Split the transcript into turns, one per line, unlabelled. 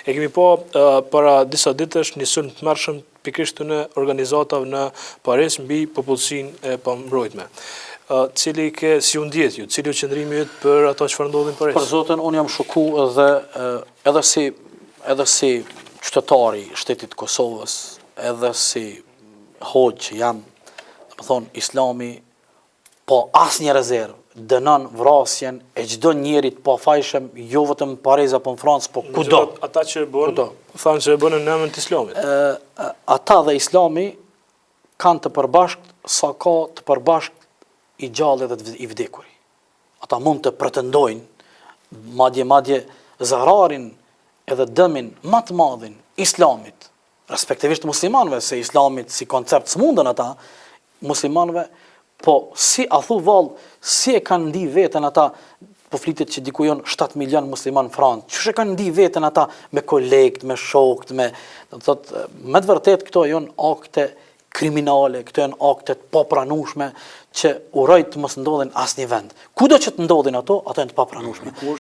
E kemi pa para disa ditësh një sulm të mërshëm pikërisht në organizatave në Paris mbi popullsinë e pambrojtme. Cili ke si u ndjet ju, cili u qëndrimi yt për ato çfarë ndodhin në Paris?
Për zotin, unë jam shokuar dhe edhe si qytetari i shtetit Kosovës, edhe si hoxh që jam, do të thonë Islami po asnjë rezervë dënon vrasjen e çdo njeri të pafajshëm, jo vetëm në Paris apo në Francë, po kudo.
Ata që thanë që e bën në emër të Islamit.
Ata dhe Islami kanë të përbashkët sa ka të përbashkët i gjallë dhe i vdekuri. Ata mund të pretendojnë madje zararin edhe dëmin më të madhin Islamit, respektivisht muslimanëve, se Islamit si koncept s'mundën ata muslimanëve, po si a thu vallë, si e kanë ndi veten ata, po flitet që diku janë 7 milion musliman në Francë, çu e kanë ndi veten ata me kolegët, me shokët, me të vërtet këto janë akte kriminale, këto janë akte të papranueshme që uroj të mos ndodhin asnjë vend. Kudo që të ndodhin ato janë të papranueshme.